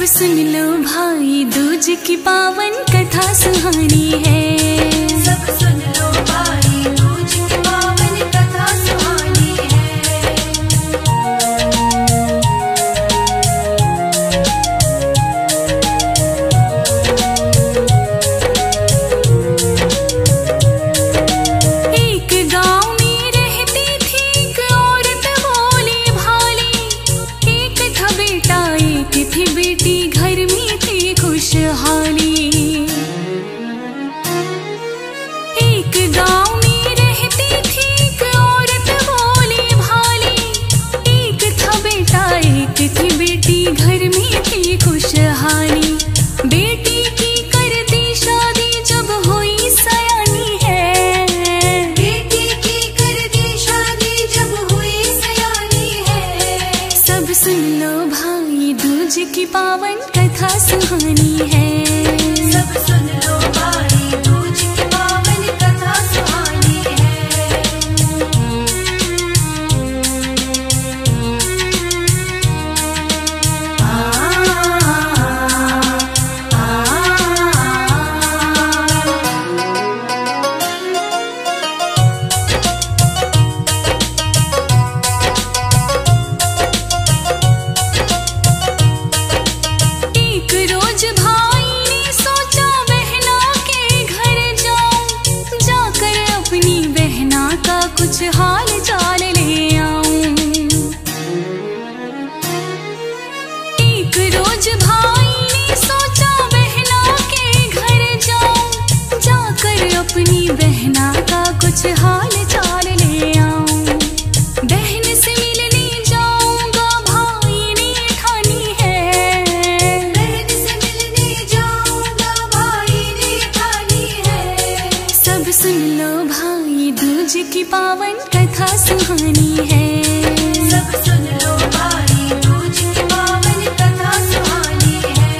सुन लो भाई दूज की पावन कथा सुहानी है। सब सुन लो भाई दूज की पावन कथा सुहानी है। एक गांव में रहती थी एक औरत भोली भाली। एक था बेटा एक थी बेटी, घर में थी खुशहाली। एक गांव में रहती थी एक औरत भोली भाली। एक था बेटा एक थी बेटी, घर में थी खुशहाली। बेटी की करती शादी जब हुई सयानी है। बेटी की करती शादी जब हुई सयानी है। सब सुन लो भाई दूज की पावन कथा सुहानी है। सब सुन लो भाई दूज की पावन कथा सुहानी है। एक रोज भाई ने सोचा बहना के घर जाऊं, जाकर अपनी बहना का कुछ हाल चाल ले आऊं। एक रोज भाई ने सोचा बहना के घर जाऊं, जाकर अपनी बहना का कुछ हाल चाल ले आऊं। बहन से मिलने जाऊंगा भाई ने ठानी है। बहन से मिलने जाऊंगा भाई ने ठानी है। सब सुन लो भाई दूज की पावन कथा सुहानी है। सब सुन लो भाई दूज की पावन कथा सुहानी है।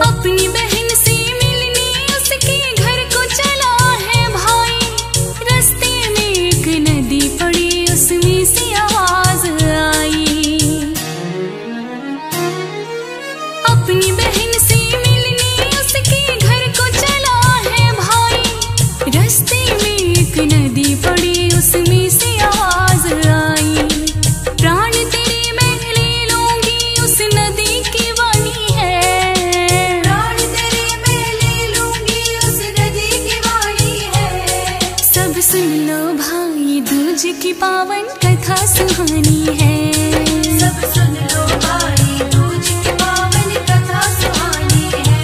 अपनी बहन से मिलने उसके घर को चला है भाई। रास्ते में एक नदी पड़ी, उसमें से आवाज आई। अपनी बहन से मिलने उसके घर को चला है भाई। रास्ते में एक नदी पड़ी, उसमें से आवाज आई। प्राण तेरे मैं ले लूंगी, उस नदी की वाणी है। प्राण तेरे मैं ले लूंगी, उस नदी की वाणी है। सब सुन लो भाई दूज की पावन कथा सुहानी है। सब सुन लो भाई दूज की पावन कथा सुहानी है।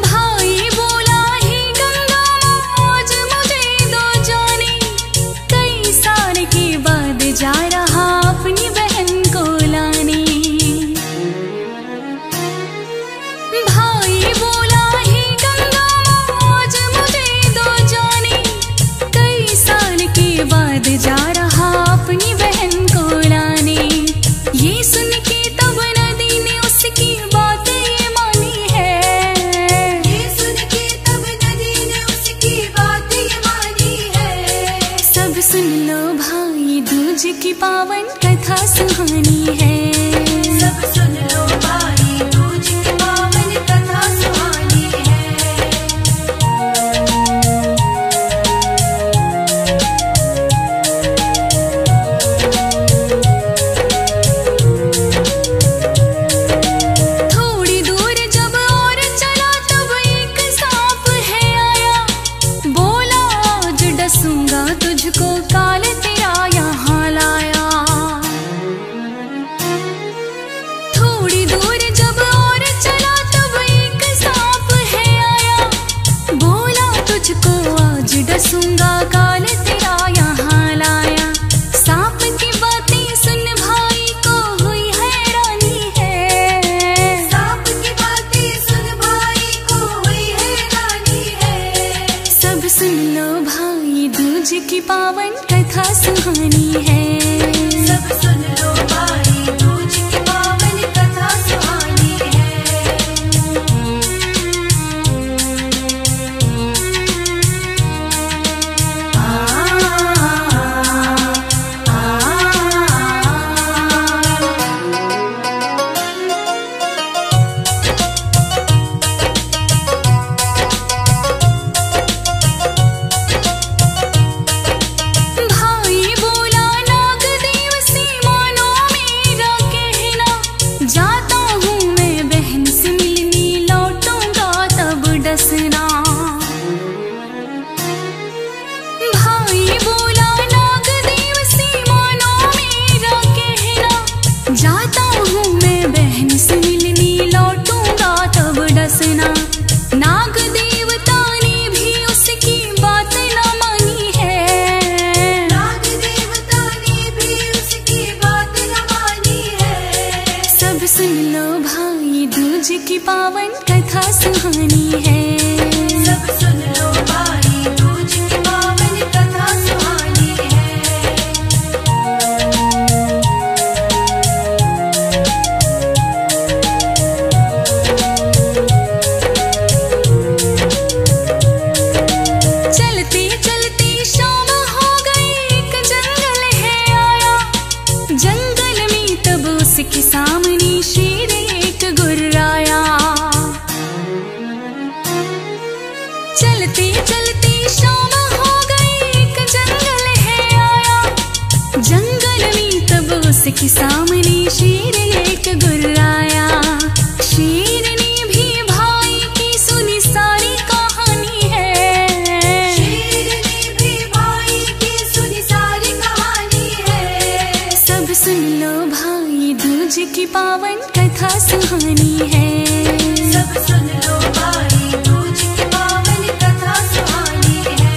भाई बोला ही गंगा आज मुझे दो जाने। कई साल के बाद जा रहा अपनी बहन को लाने। भाई बोला ही गंगा आज मुझे दो जाने। कई साल के बाद जा रहा अपनी बहन को लाने। ये सुन के तब नदी ने उसकी बातें मानी है। ये सुन के तब नदी ने उसकी बातें मानी है। सब सुन लो भाई दूज की पावन कथा सुहानी है। सब सुन लो भाई दूज की पावन कथा सुहानी है। थोड़ी दूर जब और चला तब एक सांप है आया। बोला आज डसूंगा तुझको, काल तेरा यहाँ लाया। की पावन कथा सुहानी है। सब सुन लो भाई दूज की पावन कथा सुहानी है। चलती चलती शाम हो गई, एक जंगल है आया। जंगल में तब उसके सामने शेर एक गुर्राया। चलती चलती शाम हो गई, एक जंगल है आया। जंगल में तब उसके सामने शेर एक गुर्राया। शेर ने भी भाई की सुनी सारी कहानी है। शेर ने भी भाई की सुनी सारी कहानी है। सब सुन लो भाई दूज की पावन कथा सुहानी है। सब सुन लो भाई दूज की पावन कथा सुहानी है।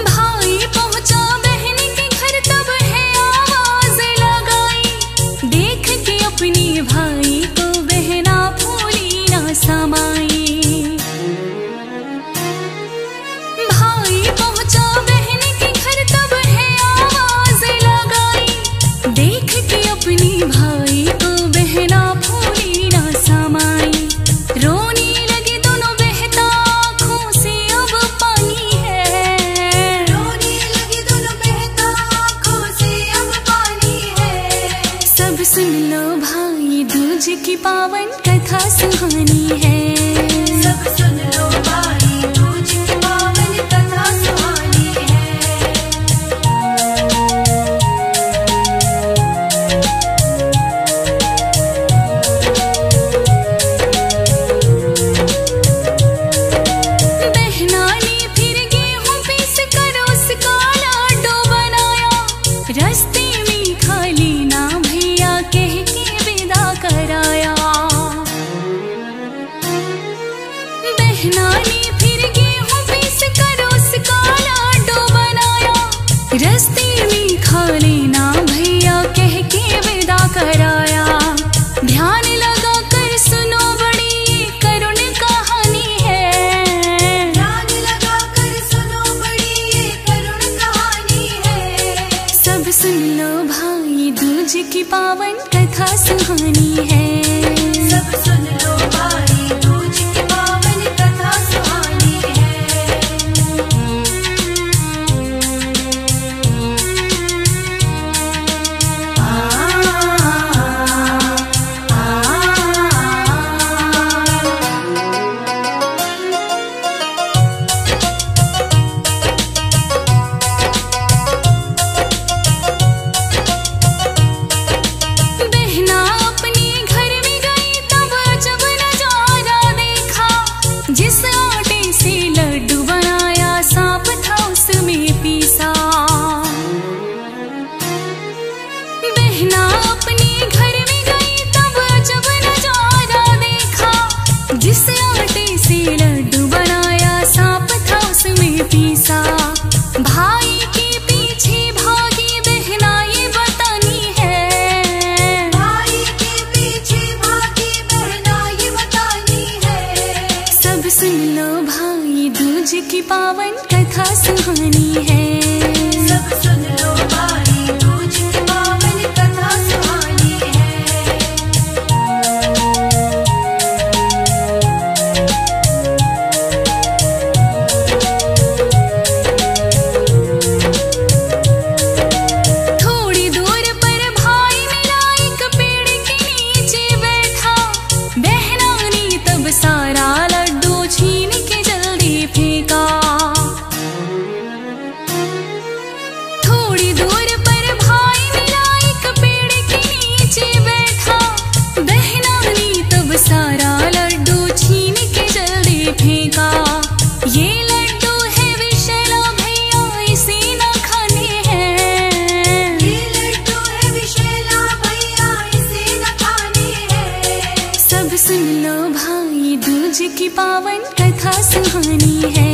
भाई पहुंचा बहन के घर, तब है आवाज लगाई। देख के अपने भाई को बहना भूली ना समाई। भाई पहुंचा बहन के घर, तब है आवाज लगाई। देख के अपने भाई को बहना भूली ना समाई। रोने लगे दोनों, बहता आँखों से अब पानी है। रोने लगी दोनों, बहता आँखों से अब पानी है। सब सुन लो भाई दूज की पावन कथा सुहानी है। सब सुन लो भाई दूज की पावन कथा सुहानी है। बहना ने फिर गेहूं पीस कर उसका लाडू बनाया। रास्ते में खा लेना भैया कह के विदा कराया। बहना ने फिर गेहूं पीस कर उसका लाडू बनाया। रास्ते में खा लेना भैया कह के विदा कराया। ध्यान लगा कर सुनो, बड़ी ये करुण कहानी है। ध्यान लगा कर सुनो, बड़ी ये करुण कहानी है। सब सुन लो भाई दूज की पावन कथा सुहानी है। सब सुन लो भाई दूज की पावन कथा सुहानी है। बहना अपने घर में गई, तब अजब नजारा देखा। जिस आटे से लड्डू बनाया, सांप था उसमें पीसा। बहना अपने घर में गई, तब अजब नजारा देखा। जिस आटे से लड्डू बनाया, सांप था उसमें पीसा। भाई के पीछे भागी बहना ये बतानी है। भाई के पीछे भागी बहना ये बतानी है। सब सुन लो भाई दूज की पावन कथा सुहानी है। सब सुन लो भाई दूज की पावन कथा सुहानी है। थोड़ी दूर पर भाई मिला, एक पेड़ के नीचे बैठा। बहना ने तब सारा लड्डू छीन के जल्दी फेंका। थोड़ी पावन कथा सुहानी है।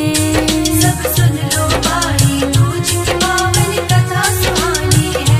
सब सुन लो भाई दूज की पावन कथा सुहानी है।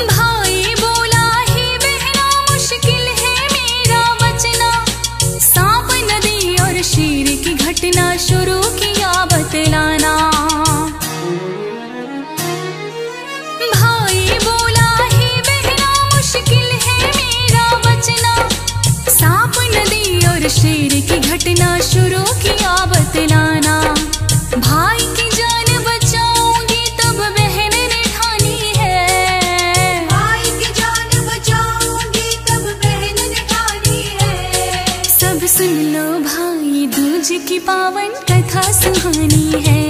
भाई बोला ही बहना मुश्किल है मेरा बचना, सांप नदी और शेर की घटना शुरू किया बतलाना। भाई बोला ही बहना मुश्किल है मेरा बचना, सांप नदी और शेर की घटना शुरू किया बतलाना। भाई की जान बचाऊंगी तब बहन ने ठानी है। भाई की जान बचाऊंगी तब बहन ने ठानी है। सब सुन लो भाई दूज की पावन कथा सुहानी है।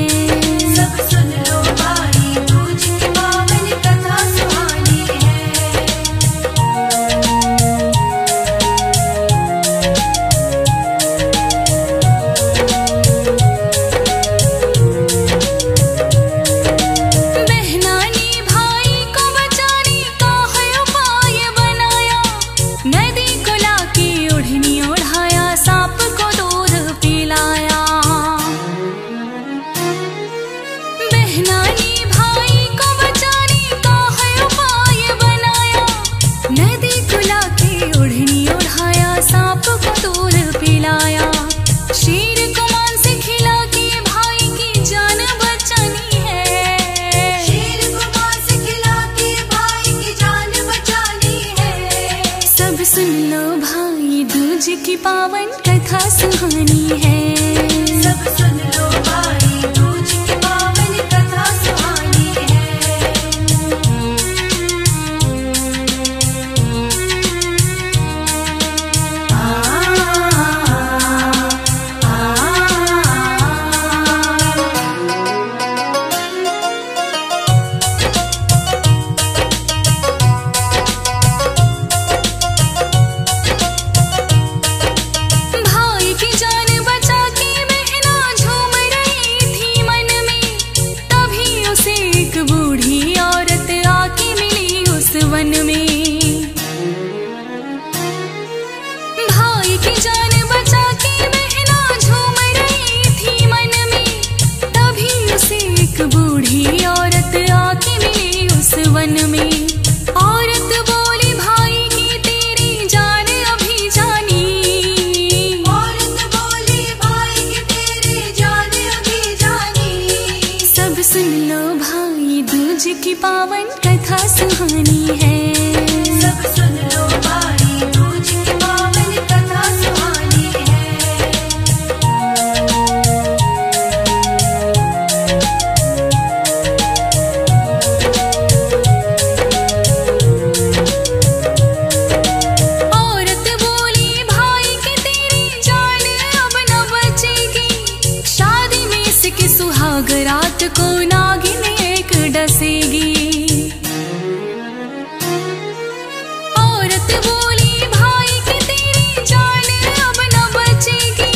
सब सुन लो भाई दूज की पावन कथा सुहानी है। बहना ने भाई को बचाने का है उपाय बनाया, नदी को लाके ओढ़नी ओढ़ाया, सांप को दूध पिलाया। बहना ने भाई को बचाने का है उपाय बनाया, नदी को लाके ओढ़नी ओढ़ाया, सांप को दूध पिलाया। शेर को मांस खिला के भाई की जान बचानी है। शेर को मांस खिला के भाई की जान बचानी है। सब सुन लो भाई दूज की पावन कथा सुहानी है। सब सुन लो भाई दूज की पावन कथा सुहानी है। भाई की जान बचा के बहना झूम रही थी मन में, तभी उसे एक बूढ़ी औरत आके मिली उस वन में। भाई की जान बचा के बहना झूम रही थी मन में, तभी उसे एक बूढ़ी औरत आके मिली उस वन में। औरत बोली भाई की तेरी जान अभी जानी। औरत बोली भाई की तेरी जान अभी जानी। सब सुन लो भाई दूज की पावन कथा सुहानी है। सब सुन लो भाई दूज की पावन कथा सुहानी है। औरत बोली भाई की तेरी जान अब न बचेगी, शादी में इसके सुहाग रात को नागिन एक डसेगी। औरत बोली भाई की तेरी जान अब न बचेगी,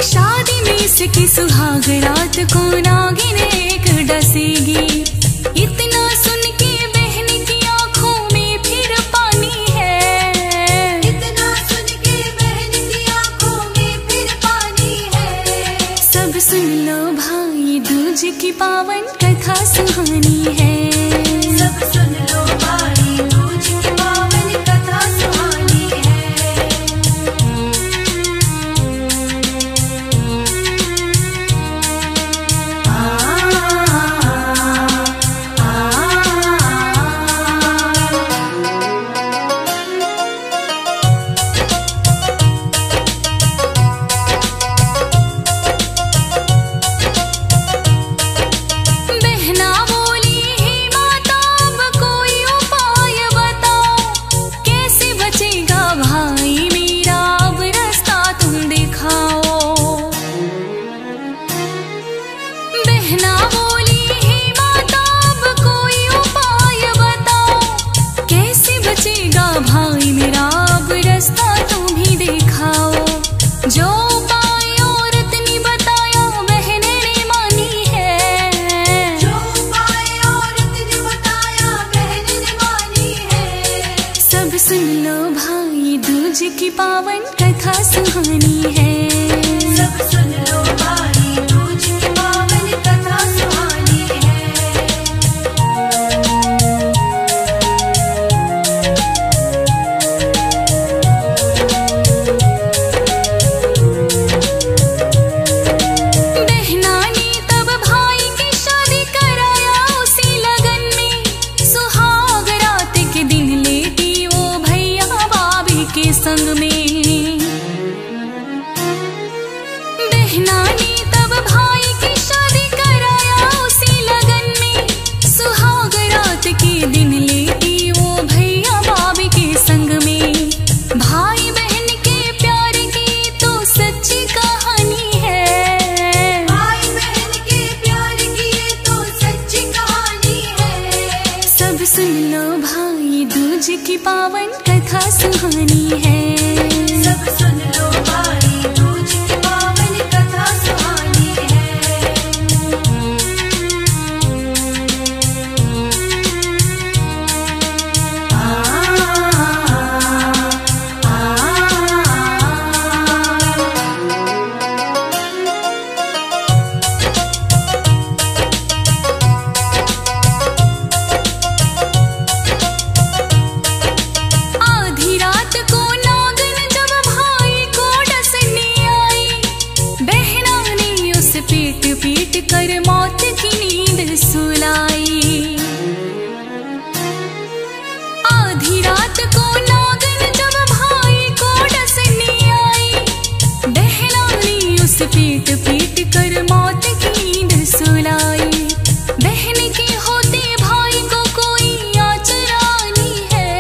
शादी में इसके सुहाग रात को नागिन एक डसेगी। इतना सुन के बहन की आंखों में फिर पानी है। इतना सुन के बहन की आंखों में फिर पानी है। सब सुन लो भाई दूज की पावन कथा सुहानी है। सब सुन लो भाई दूज की पावन कथा सुहानी है। बहना बोली की पावन कथा सुहानी है। सब सुन लो भाई, दूज की पावन कथा सुहानी है। बहना ने तब भाई की शादी कराया उसी लगन में, सुहाग रात के दिन लेटी वो भैया भाभी के संग में। बहना ने तब भाई की शादी कराया उसी लगन में, सुहाग रात के दिन लेटी वो भैया भाभी के संग में। भाई बहन के प्यार की तो सच्ची कहानी है। भाई बहन के प्यार की ये तो सच्ची कहानी है। सब सुन लो भाई, दूज की पावन कथा सुहानी है। सब सुन लो भाई, दूज की पावन कथा सुहानी है। आधी रात को नागन जब भाई को डसने आई, बहना ने उस पीट पीट कर मौत की नींद सुलाई। आधी रात को नागन जब भाई को डसने आई, बहना ने उस पीट पीट कर मौत की नींद सुलाई। बहन के होते भाई को कोई आचरानी है।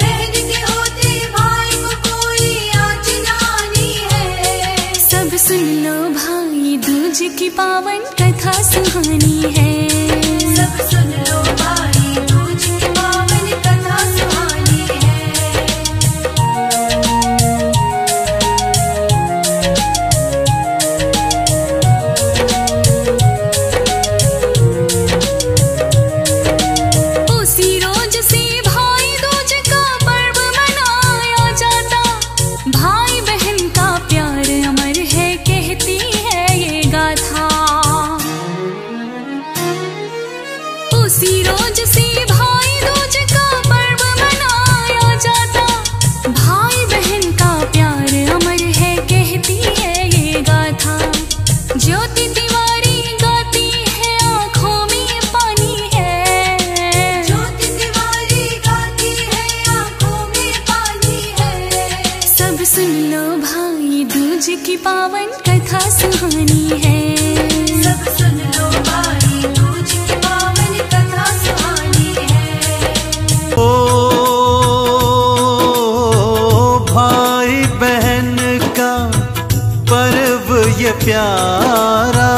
बहन के होते भाई को कोई आचरानी है। सब सुन लो भाई, दूज की पावन कथा सुहानी है। सब सुन लो भाई, दूज की पावन कथा सुहानी है। उसी रोज से भाई दूज का पर्व मनाया जाता। भाई बहन का प्यार अमर है, कहती है ये गाथा। उसी रोज से भाई दूज का पर्व मनाया जाता। भाई बहन का प्यार अमर है, कहती है ये गाथा। ज्योति तिवारी गाती है, आंखों में पानी है। ज्योति तिवारी गाती है, आंखों में पानी है। सब सुन लो भाई, दूज की पावन कथा सुहानी है। सब सुन लो भाई, दूज की पावन कथा सुहानी है। ओ भाई बहन का पर्व ये प्यारा,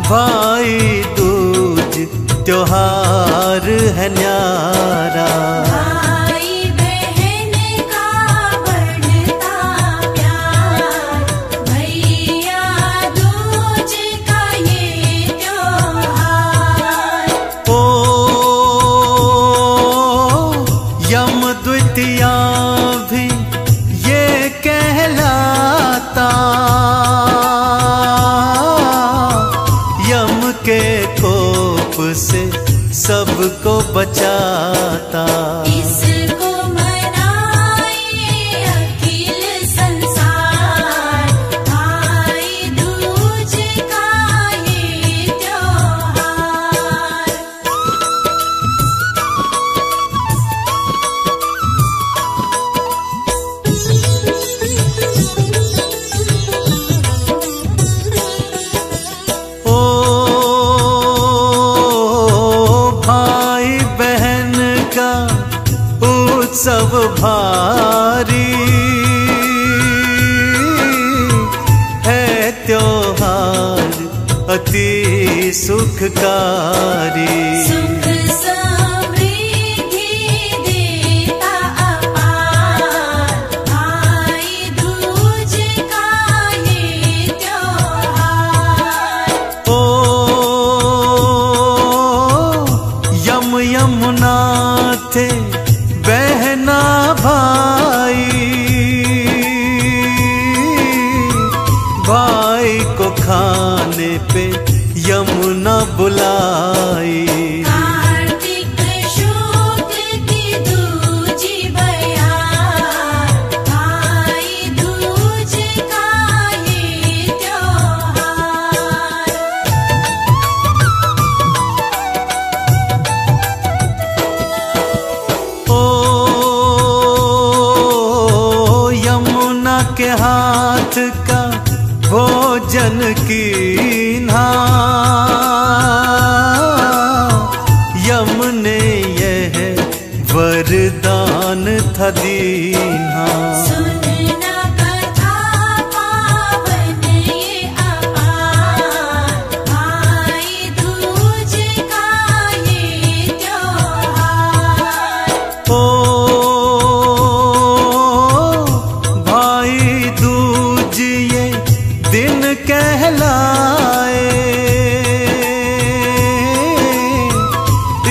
भाई दूज त्योहार है न्यारा। भाई बहन का बढ़ता प्यार, भैया दूज का ये त्योहार। ओ यम द्वितीया भी ये कहलाता, यम के कोप से सबको बचाता। इसको मनाए अखिल संसार, भाई दूज का ये त्योहार। ओ भाई बहन का उत्सव भारी है, त्योहार अति सुखकारी। सुख समृद्धि देता अपार, भाई दूज का ये त्योहार। ओ यम यमुना थे बुलाई। कार्तिक शुक्ल की दूजी बयार, भाई दूज का ये त्योहार। ओ यमुना के हाथ का भोजन कीन्हा, यमुने यह वरदान था दीन्हा। सुनना कथा पावन ये अपार, भाई दूज का ये त्योहार। ओ भाई दूज ये दिन कहलाए,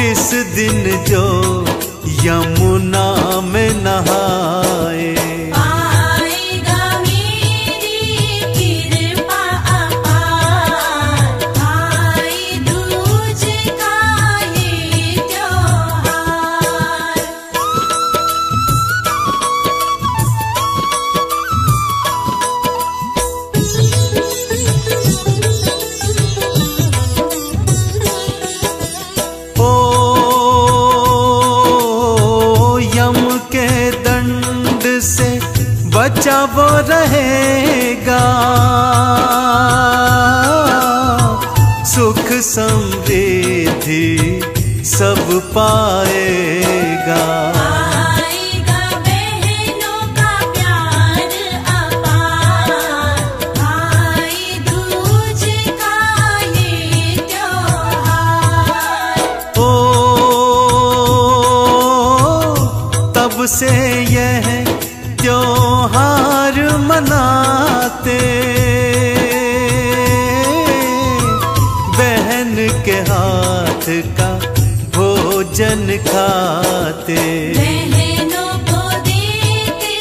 इस दिन जो यमुना में नहाए। पाएगा मेरी कृपा अपार, भाई दूज का ये त्योहार। ओ यम के दंड से बचा वो रहेगा, सुख समृद्धि सब पाएगा। आएगा बहनों का प्यार अपार, भाई दूज का ये त्योहार। ओ तब से यह त्योहार मनाते, बहन के हाथ का भोजन खाते। बहनों को देते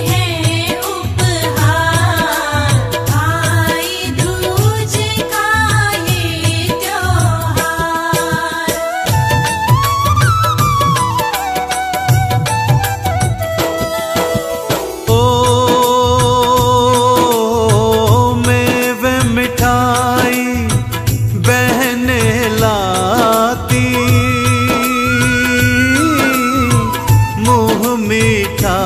हैं उपहार, भाई दूज का ये त्योहार। ओ मेवे मिठाई बहने लाती, मुँह मीठा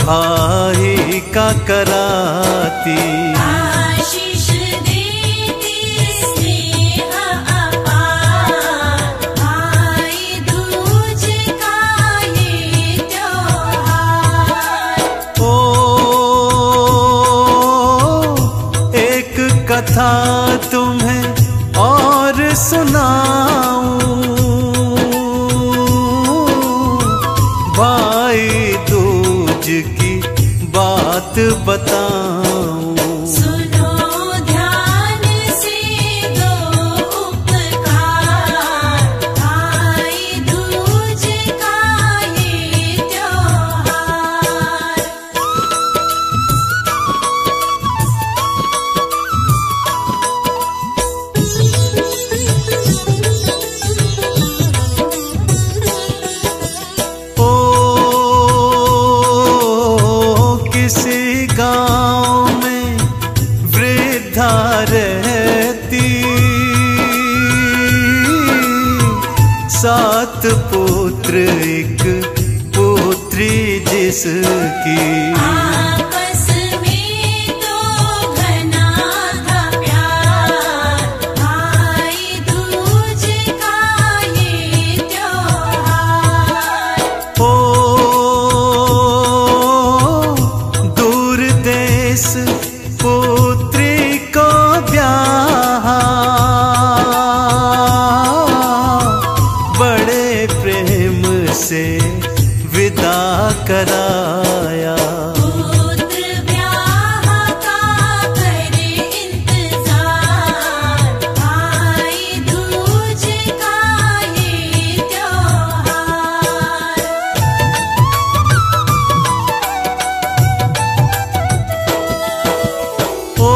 भाई का कराती। आशीष देती स्नेह अपार, भाई दूज का ये त्योहार। ओ एक कथा तुम्हें और सुनाऊं, भाई दूज की बात बताऊं। सुनो ध्यान से दो उपकार, भाई दूज का ये त्योहार। ओ किसी गांव में वृद्धा रहती, 7 पुत्र एक पुत्री जिसकी। आपस में तो घना था प्यार, भाई दूज का ये त्योहार। ओ दूर देश पुत्री को ब्याहा, बड़े प्रेम से विदा कराया। पुत्र ब्याह का करे इंतजार, भाई दूज का ये त्योहार। ओ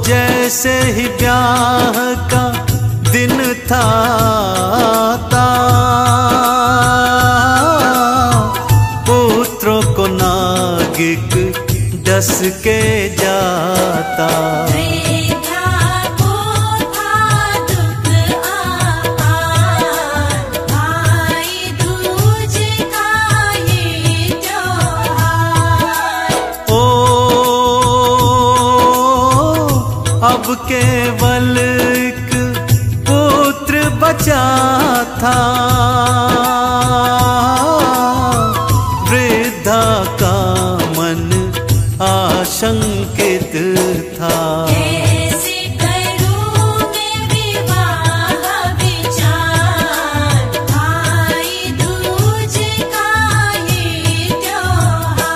जैसे ही था आता, पुत्रों को नागिक डस के जाता। वृद्धा को था दुख अपार, भाई दूज का ये त्योहार। ओ अब केवल एक पुत्र बचा था, वृद्धा का मन आशंकित था। कैसे करूं मैं विवाह विचार, भाई दूज का ये त्योहार।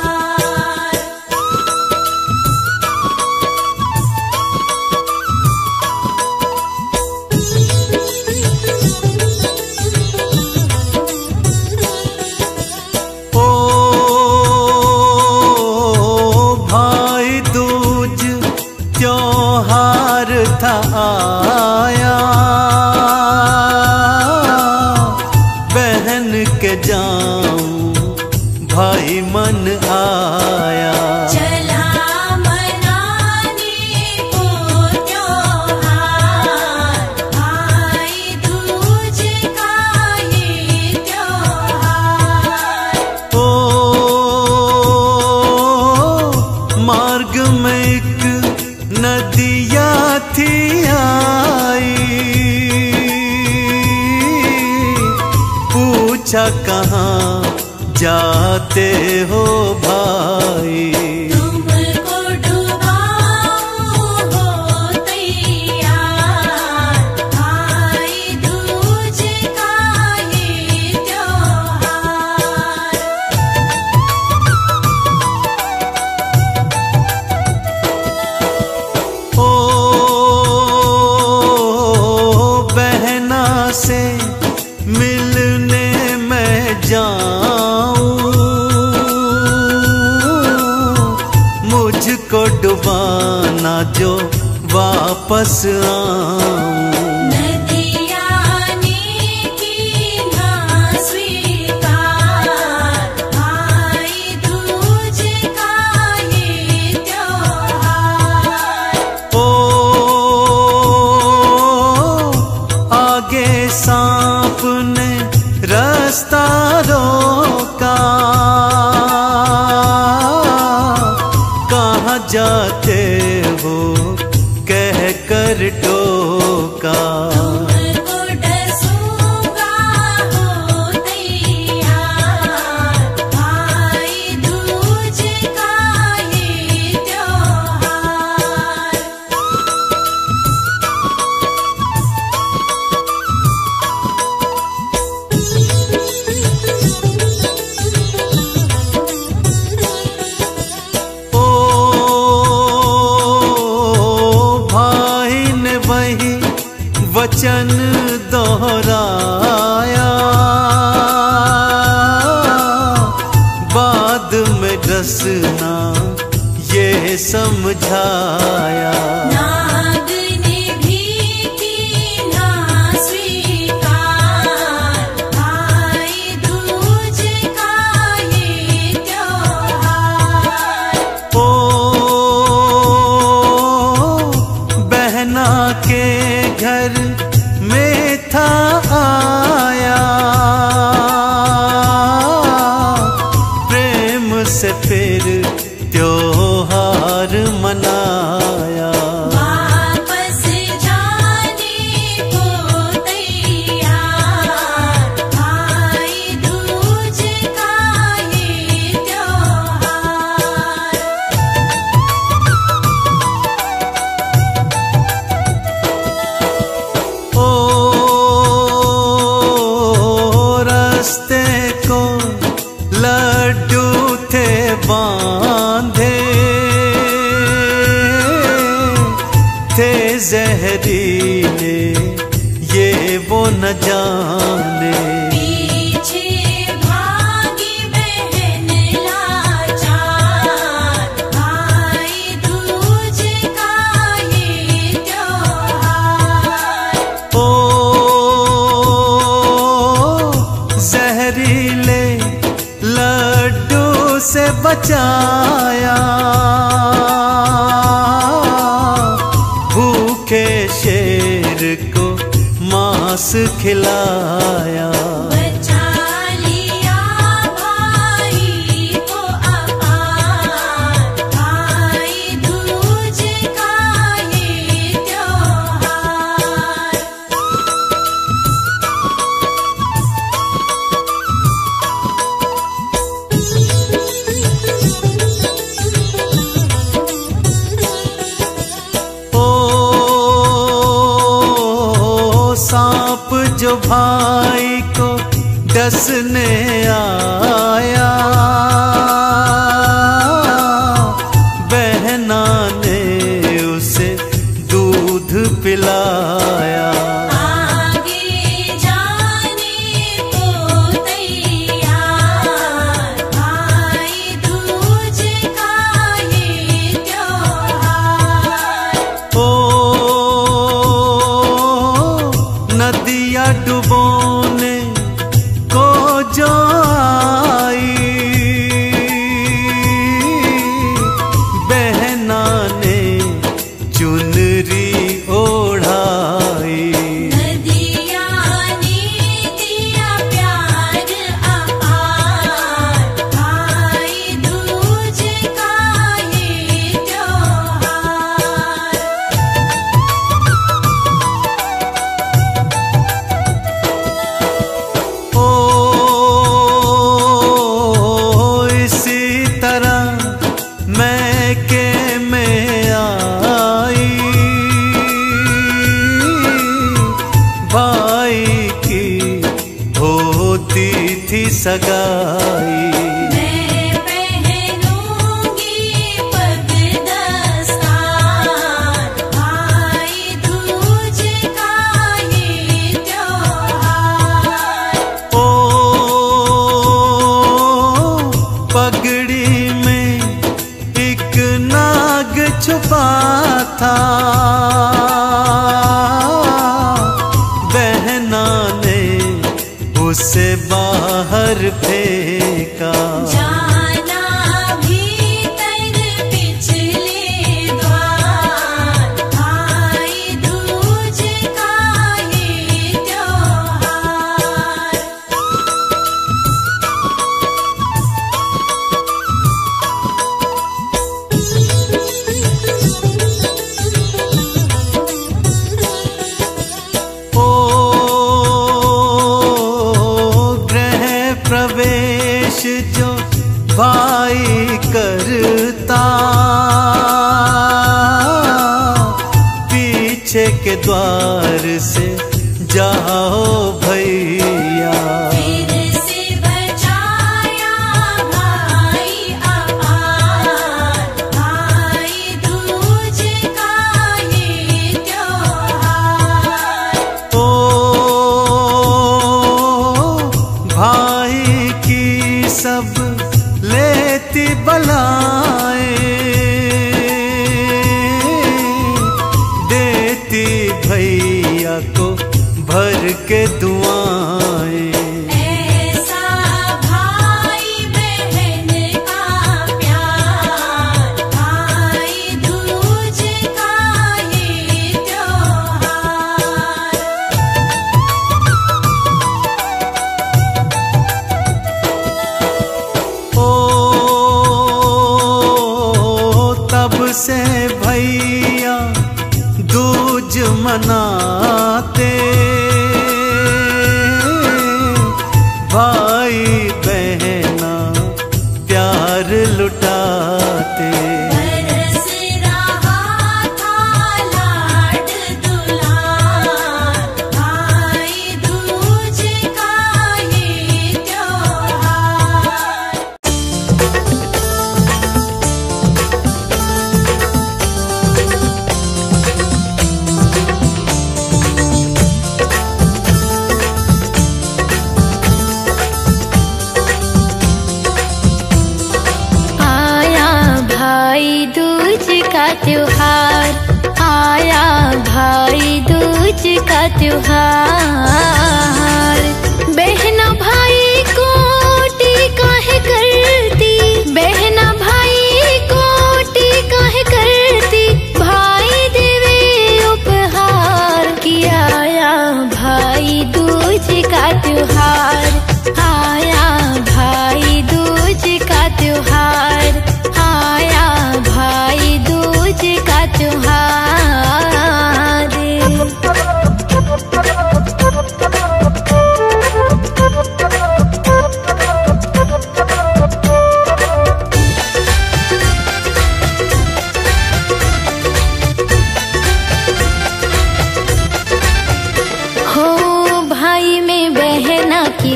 ओ भाई दूज त्योहार था आया, बहन के जाऊं भाई मन आया। चला मनाने को त्योहार, भाई दूज का ये त्योहार। ओ मार्ग में एक नदिया थी आई, पूछा कहाँ जाते हो भाई। तुमको डुबाऊं हो तैयार, भाई दूज का ये त्योहार। ओ बहना से मिलने मैं जाऊं, मुझको डुबाना जो वापस आऊं। नदियाने की ना स्वीकार, भाई दूज का ये त्योहार। ओ आगे सांप ने रास्ता रोका, कहाँ जाते हो कह कर टोका। तुमको डसूंगा हो तैयार, भाई दूज का ये त्योहार। ओ भाई ने वही वचन दोहराया, बाद में डसना ये समझाया। नाग ने भी की ना स्वीकार, भाई दूज का ये त्योहार। ओ बहना के घर में था आया, प्रेम से फिर त्योहार मनाया। वापस जाने को तैयार, भाई दूज का ये त्योहार। ओ रास्ते को लड्डू थे बांधे, थे जहरीले ये वो न जाने। पीछे भागी बहन लाचार, भाई दूज का ये त्योहार। ओ बचाया, भूखे शेर को मांस खिलाया। बचा लिया भाई को अपार, भाई दूज का ये त्योहार। सांप जो भाई को डसने आया, बहना ने उसे दूध पिलाया। आगे जाने को तैयार, भाई दूज का ये त्योहार। ओ नदिया डुबोने को जो आई, बहना ने चुनरी ओढ़ाई। नदिया ने दिया प्यार अपार, भाई दूज का ये त्योहार। ओ इसी तरह मैके में आई, भाई की होती थी सगाई। मैं पहनूंगी पग दस्तार, भाई दूज का ये त्योहार। ओ पगड़ी में एक नाग छुपा था, बहना ने उसे बाहर फेंका। जाना भीतर पिछले द्वार, भाई दूज का ये त्योहार। ओ गृह प्रवेश जो भाई करता, पीछे के द्वार से जाओ भैया। फिर से बचाया भाई अपार, भाई दूज का ये त्योहार। ओ भाई की सब लेती बलाएं, देती भैया को भर के दुआएं। ऐसा भाई बहन का प्यार, भाई दूज का ये त्योहार। ओ तब से भैया दूज मनाते, भाई बहना प्यार लुटाते। बरस रहा था लाड दुलार, भाई दूज का ये त्योहार। त्योहार आया, भाई दूज का त्योहार। बहना भाई को टीका है करती, बहना भाई दूज का त्योहार, आया भाई दूज का त्योहार, आया भाई दूज का त्योहार।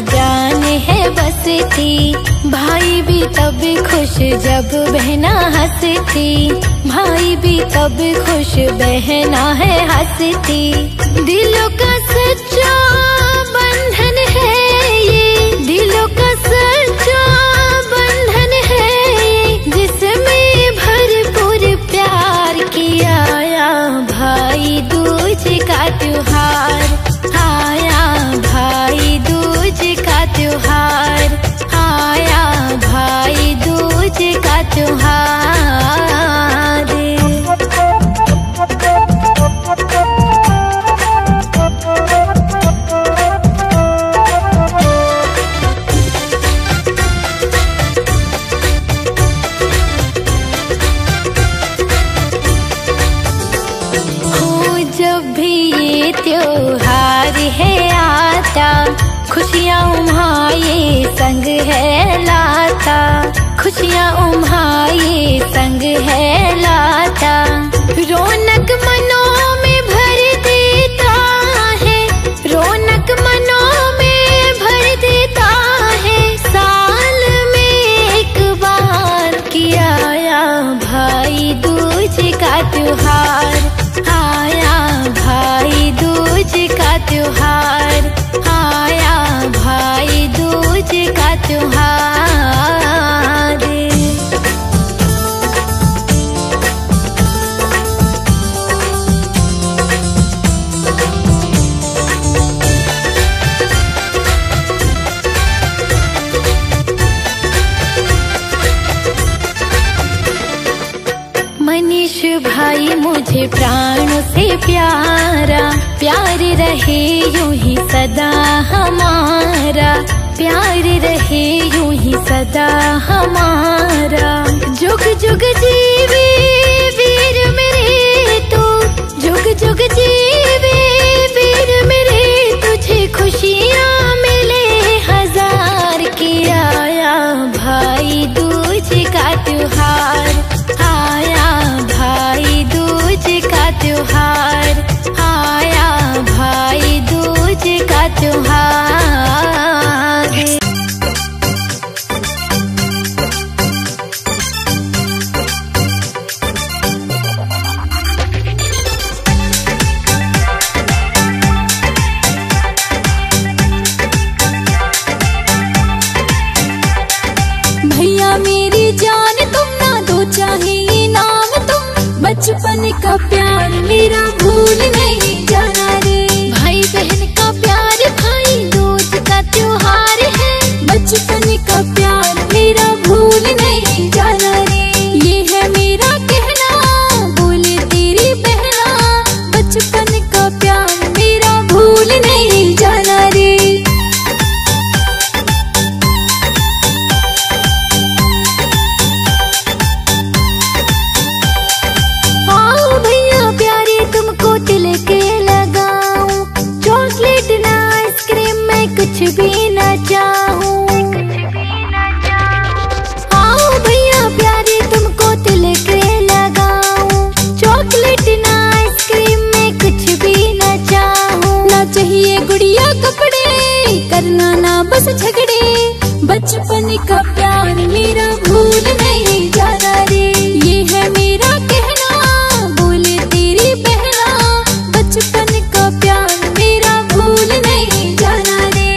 जान है बसती, भाई भी तब खुश जब बहना हंसती, भाई भी तब खुश बहना है हंसती। दिलों का सच्चा बंधन है ये, दिलों का सच्चा बंधन है ये, जिसमें भरपूर प्यार किया। आया भाई दूज का त्योहार, आया भाई दूज का त्योहार, आया भाई दूज का त्योहार। हो जब भी ये त्योहार है आता, खुशियाँ उम्हाए संग है लाता, खुशियाँ उम्हाए संग है लाता। रौनक मनों में भर देता है, रौनक मनों में भर देता है, साल में एक बार किया। आया भाई दूज का त्योहार, आया भाई दूज का त्योहार, आया भाई दूज का त्योहार। मनीष भाई मुझे प्राणों से प्यारा, प्यार रहे यूं ही सदा हमारा, प्यार रहे यूं ही सदा हमारा। जुग जुग जीवे वीर मेरे तू, जुग जुग जीवे वीर मेरे, तुझे खुशियाँ मिले हजार की। आया भाई दूज का त्योहार, आया भाई दूज का त्योहार, आया भाई दूज का त्योहार। भैया मेरी जान तुम ना दो चाहे इनाम तुम, बचपन का प्यार मेरा भूल नहीं जाना रे। भाई बहन का प्यार भाई दूज का त्योहार है, बचपन का प्यार मेरा भूल नहीं जाना रे। ये है मेरा कहना बोले तेरी बहना, बचपन का प्यार मेरा भूल नहीं जाना रे। कुछ भी ना चाहूं, आओ भैया प्यारे तुमको तिलक लगाऊं, चॉकलेट ना आइसक्रीम में कुछ भी ना चाहूं। ना चाहिए गुड़िया कपड़े, करना ना बस झगड़े, बचपन का प्यार मेरा भूल नहीं जाना रे। ये है मेरा कहना बोले तेरी बहना, बचपन का प्यार मेरा भूल नहीं जाना रे।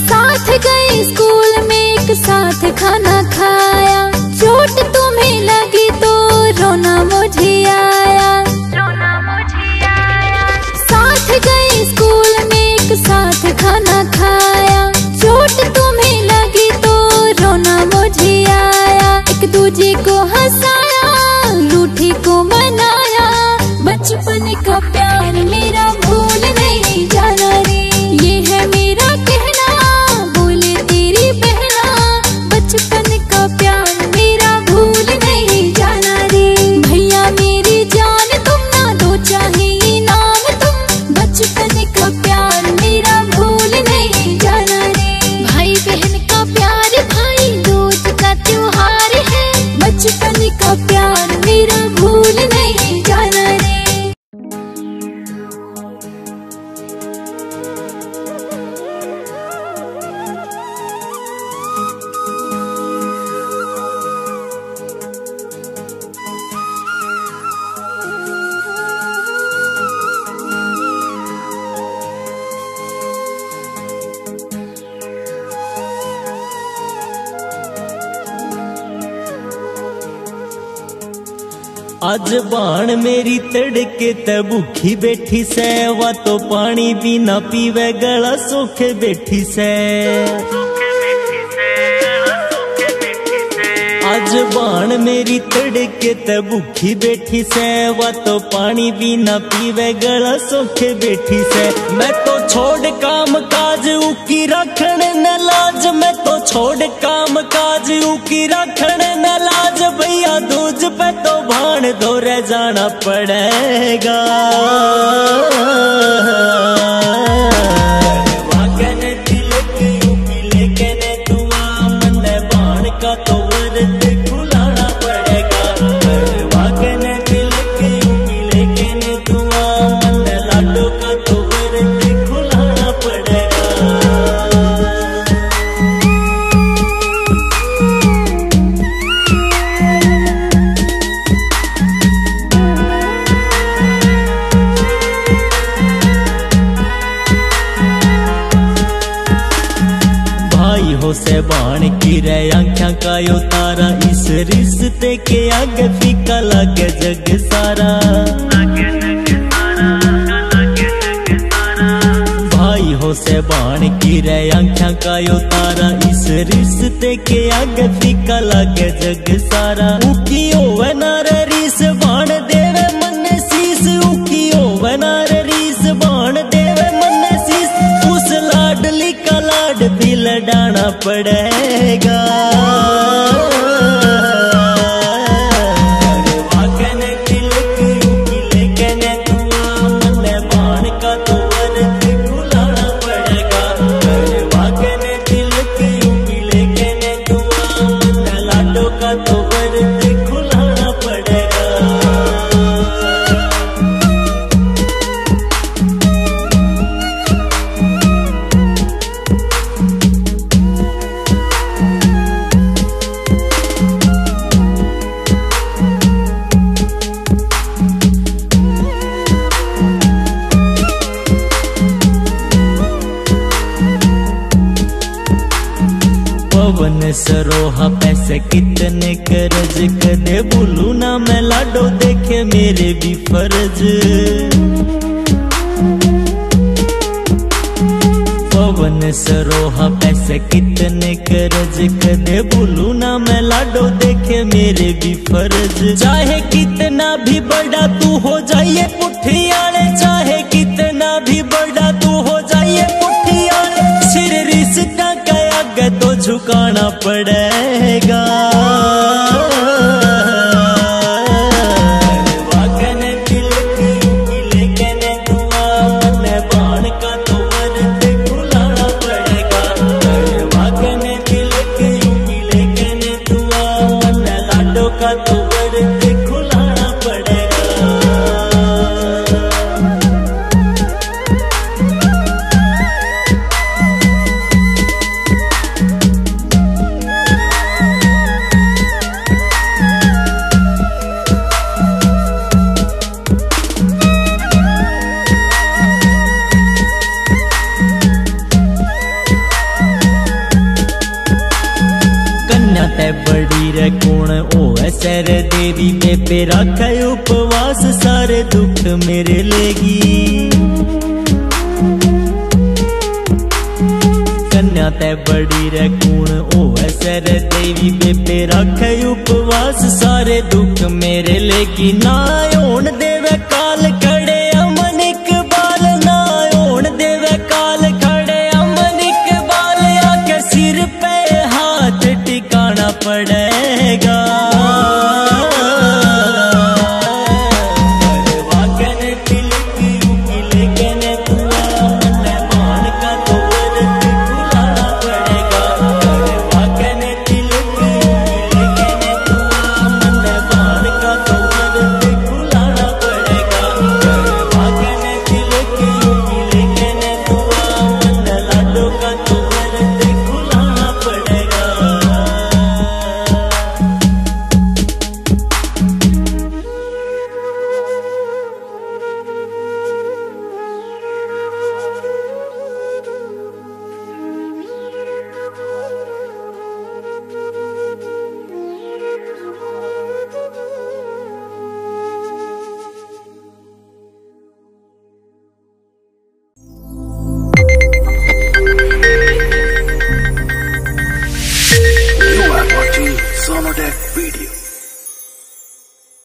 साथ गए बचपन का प्यार मेरा भूल नहीं जाना रे, ये है मेरा कहना, बोले तेरी बहना। बचपन का प्यार मेरा भूल नहीं जाना रे, भैया मेरी जान तुम ना दो चाहे इनाम तुम। बचपन का प्यार मेरा भूल नहीं जाना रे, भाई बहन का प्यार भाई दूज का त्योहार है। बचपन का प्यार मेरा भूल नहीं जाना रे। आज बाण मेरी तड़के ते भूखी बैठी से, वा तो पानी भी ना पीवे गला सोखे बैठी से। आज बाण मेरी तड़के ते भूखी बैठी से, वा तो पानी भी ना पीवे गला सोखे बैठी से। मैं तो छोड़ काम काज उकी रखण न लाज, मैं तो छोड़ काम काज उकी रखण न लाज। भैया दूज पे तो भाण दौरे जाना पड़ेगा। वाकने तिलक यूपी लेकिन दुआ मन बाण का तो व्रत खुलाना पड़ेगा। वाकने तिलक यूपी लेकिन दुआ मन लाडो का तो व्रत खुलाना पड़ेगा। से बाण की रे आँखों का यो तारा, इस रिश्ते के आगे फीका लागे जग सारा। भाई हो से बाण की रे आँखों का यो तारा, इस रिश्ते के आगे फीका लागे जग सारा। उकी होवे नारे रीस बाण देवे मन शीस, उकी होवे नारे रीस बाण देवे मन शीस। उस लाडली का लाड भी लडाना पड़ेगा। वाकने तिलक यूपी लेकिन दुआ मन बाण का तो व्रत खुलाना पड़ेगा। वाकने तिलक यूपी लेकिन दुआ मन लाडो का तो व्रत खुलाना पड़ेगा। पवन सरोहा पैसे कितने कर्ज कदे भूलू ना मैं लाडो देखे मेरे भी फर्ज। पवन सरोहा पैसे कितने कर्ज कदे भूलू ना मैं लाडो देखे मेरे भी फर्ज। चाहे कितना भी बड़ा तू हो जाइए पुठियाले, चाहे कितना भी बड़ा तू हो जाइए पुठियाले। सिर रिश्ता का आगे तो झुकाना पड़ेगा। वाकने तिलक यूपी लेकिन दुआ मन बाण का तो व्रत खुलाना पड़ेगा। वाकने तिलक यूपी लेकिन दुआ मन लाडो का तो व्रत खुलाना पड़ेगा। बड़ी रे कौन ओ सर देवी में पे रख उपवास, सारे दुख मेरे लेगी। कन्या ते बड़ी रे कौन ओ सर देवी में पे रख उपवास, सारे दुख मेरे लेगी। ना होन देवे काल खड़े वीडियो।